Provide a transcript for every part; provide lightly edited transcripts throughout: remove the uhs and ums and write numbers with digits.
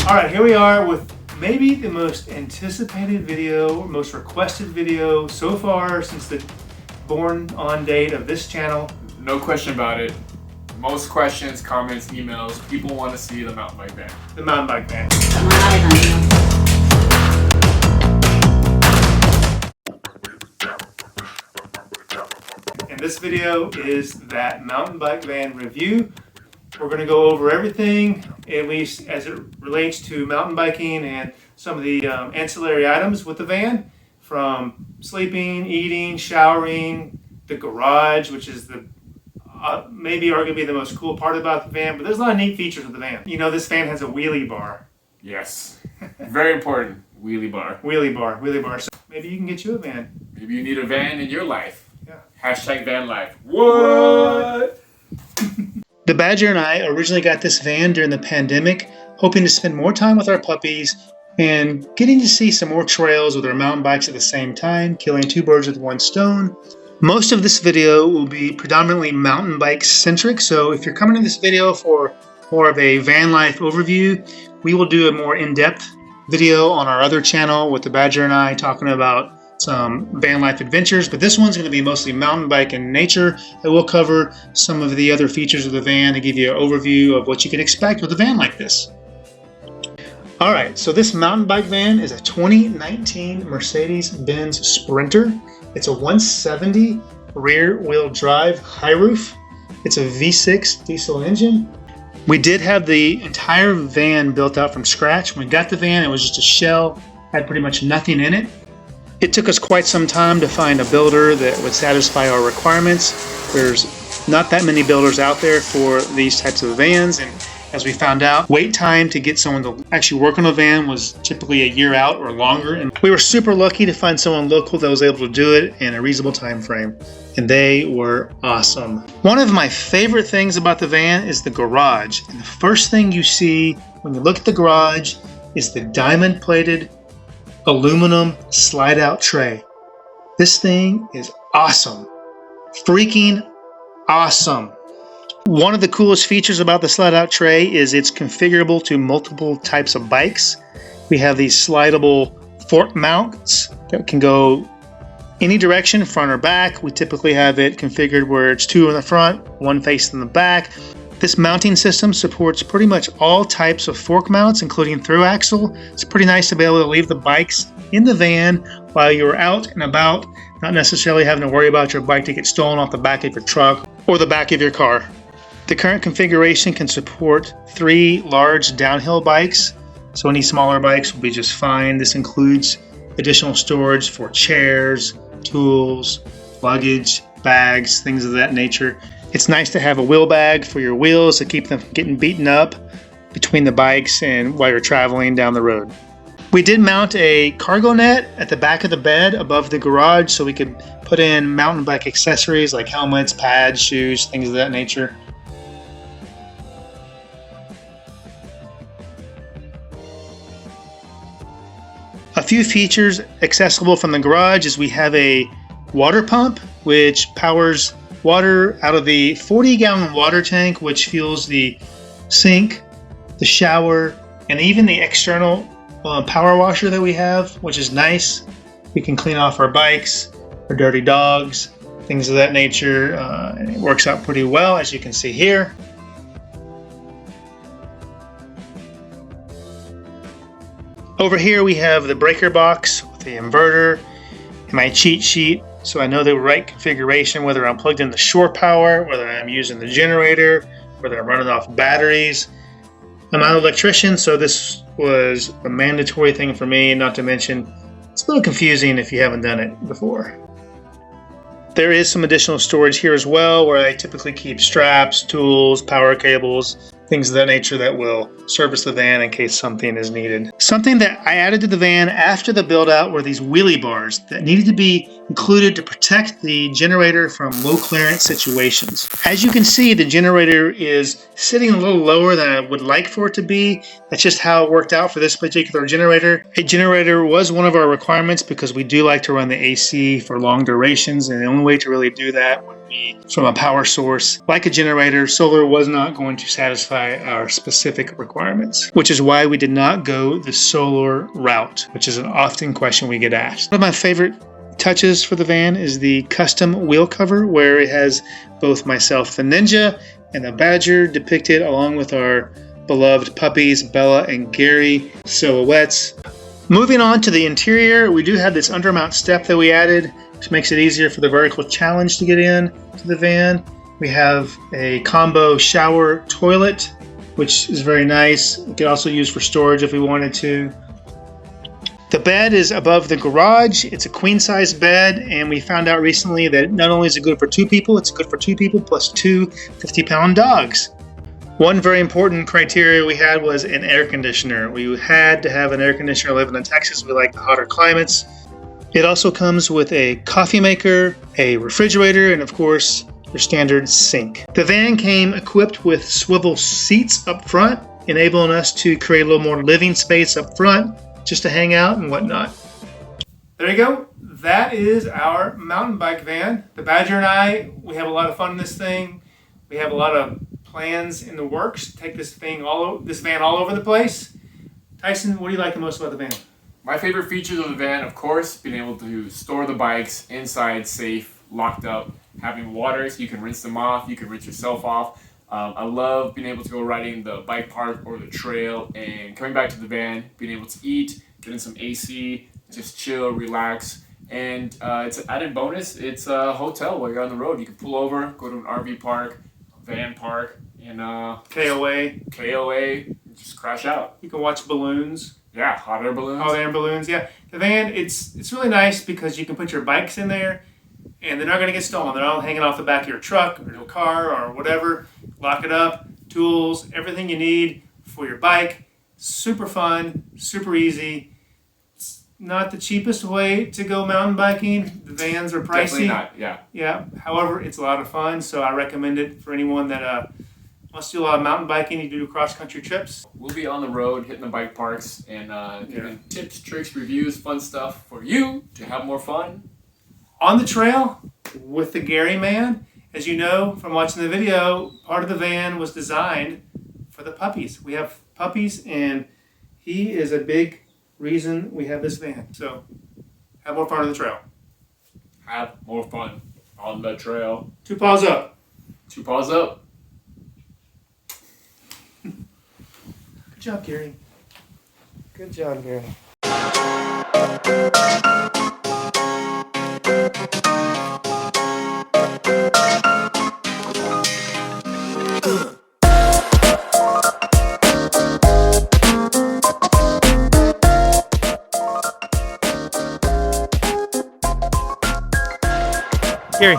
All right, here we are with maybe the most anticipated video, most requested video so far since the born on date of this channel. No question about it. Most questions, comments, emails, people want to see the mountain bike van. The mountain bike van. And this video is that mountain bike van review. We're going to go over everything, at least as it relates to mountain biking and some of the ancillary items with the van, from sleeping, eating, showering, the garage, which is the maybe arguably the most cool part about the van, but there's a lot of neat features with the van. You know, this van has a wheelie bar. Yes. Very important. Wheelie bar. Wheelie bar. So maybe you can get you a van. Maybe you need a van in your life. Yeah. Hashtag VanLIfe. What? The Badger and I originally got this van during the pandemic, hoping to spend more time with our puppies and getting to see some more trails with our mountain bikes at the same time, killing two birds with one stone. Most of this video will be predominantly mountain bike centric, so if you're coming to this video for more of a van life overview, we will do a more in-depth video on our other channel with the Badger and I talking about some van life adventures, but this one's going to be mostly mountain bike and nature. I will cover some of the other features of the van to give you an overview of what you can expect with a van like this. Alright, so this mountain bike van is a 2019 Mercedes-Benz Sprinter. It's a 170 rear wheel drive high roof. It's a V6 diesel engine. We did have the entire van built out from scratch. When we got the van, it was just a shell, had pretty much nothing in it. It took us quite some time to find a builder that would satisfy our requirements. There's not that many builders out there for these types of vans, and as we found out, wait time to get someone to actually work on a van was typically a year out or longer, and we were super lucky to find someone local that was able to do it in a reasonable time frame, and they were awesome. One of my favorite things about the van is the garage, and the first thing you see when you look at the garage is the diamond plated aluminum slide out tray. This thing is awesome. Freaking awesome. One of the coolest features about the slide out tray is it's configurable to multiple types of bikes. We have these slidable fork mounts that can go any direction, front or back. We typically have it configured where it's two in the front, one facing the back. This mounting system supports pretty much all types of fork mounts, including through axle. It's pretty nice to be able to leave the bikes in the van while you're out and about, not necessarily having to worry about your bike to get stolen off the back of your truck or the back of your car. The current configuration can support 3 large downhill bikes, so any smaller bikes will be just fine. This includes additional storage for chairs, tools, luggage, bags, things of that nature. It's nice to have a wheel bag for your wheels to keep them from getting beaten up between the bikes and while you're traveling down the road. We did mount a cargo net at the back of the bed above the garage so we could put in mountain bike accessories like helmets, pads, shoes, things of that nature. A few features accessible from the garage is we have a water pump which powers water out of the 40-gallon water tank, which fuels the sink, the shower, and even the external power washer that we have, which is nice. We can clean off our bikes, our dirty dogs, things of that nature, and it works out pretty well, as you can see here. Over here we have the breaker box with the inverter and my cheat sheet, so I know the right configuration, whether I'm plugged into shore power, whether I'm using the generator, whether I'm running off batteries. I'm not an electrician, so this was a mandatory thing for me, not to mention it's a little confusing if you haven't done it before. There is some additional storage here as well, where I typically keep straps, tools, power cables, things of that nature that will service the van in case something is needed. Something that I added to the van after the build out were these wheelie bars that needed to be included to protect the generator from low clearance situations. As you can see, the generator is sitting a little lower than I would like for it to be. That's just how it worked out for this particular generator. A generator was one of our requirements because we do like to run the AC for long durations, and the only way to really do that would from a power source. Like a generator, solar was not going to satisfy our specific requirements, which is why we did not go the solar route, which is an often question we get asked. One of my favorite touches for the van is the custom wheel cover, where it has both myself, the Ninja, and the Badger depicted along with our beloved puppies, Bella and Gary silhouettes. Moving on to the interior, we do have this undermount step that we added, which makes it easier for the vertical challenge to get in to the van. We have a combo shower toilet, which is very nice. We could also use for storage if we wanted to. The bed is above the garage. It's a queen size bed, and we found out recently that not only is it good for 2 people, it's good for 2 people plus 2 50-pound dogs. One very important criteria we had was an air conditioner. We had to have an air conditioner living in Texas. We like the hotter climates. It also comes with a coffee maker, a refrigerator, and of course, your standard sink. The van came equipped with swivel seats up front, enabling us to create a little more living space up front, just to hang out and whatnot. There you go. That is our mountain bike van. The Badger and I, we have a lot of fun in this thing. We have a lot of plans in the works to take this van all over the place. Tyson, what do you like the most about the van? My favorite features of the van, of course, being able to store the bikes inside, safe, locked up, having water so you can rinse them off, you can rinse yourself off. I love being able to go riding the bike park or the trail and coming back to the van, being able to eat, getting some AC, just chill, relax. And it's an added bonus. It's a hotel while you're on the road. You can pull over, go to an RV park, van park, and KOA, just crash out. You can watch balloons. Yeah, hot air balloons. Hot air balloons, yeah. The van, it's really nice because you can put your bikes in there and they're not going to get stolen. They're all hanging off the back of your truck or your car or whatever. Lock it up, tools, everything you need for your bike. Super fun, super easy. It's not the cheapest way to go mountain biking. The vans are pricey. Definitely not, yeah. Yeah, however, it's a lot of fun, so I recommend it for anyone that wants to do a lot of mountain biking, you do cross-country trips. We'll be on the road, hitting the bike parks, and giving tips, tricks, reviews, fun stuff for you to have more fun. On the trail with the Gary man. As you know from watching the video, part of the van was designed for the puppies. We have puppies, and he is a big reason we have this van. So, have more fun on the trail. Have more fun on the trail. 2 paws up. 2 paws up. Good job, Gary. Good job, Gary. Gary.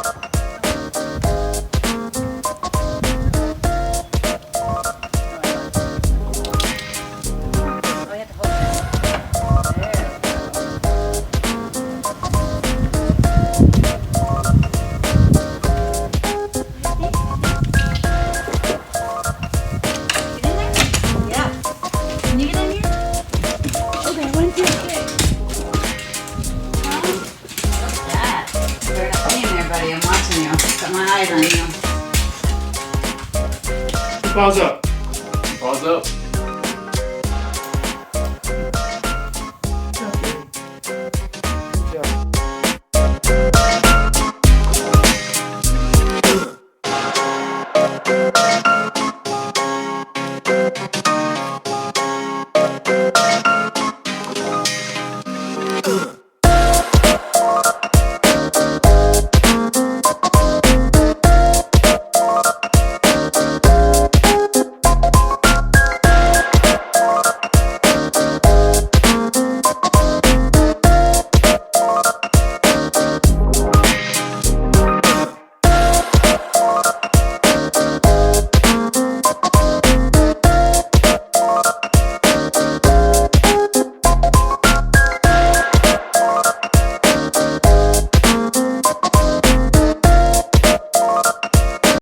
Paws up. Paws up. Good job.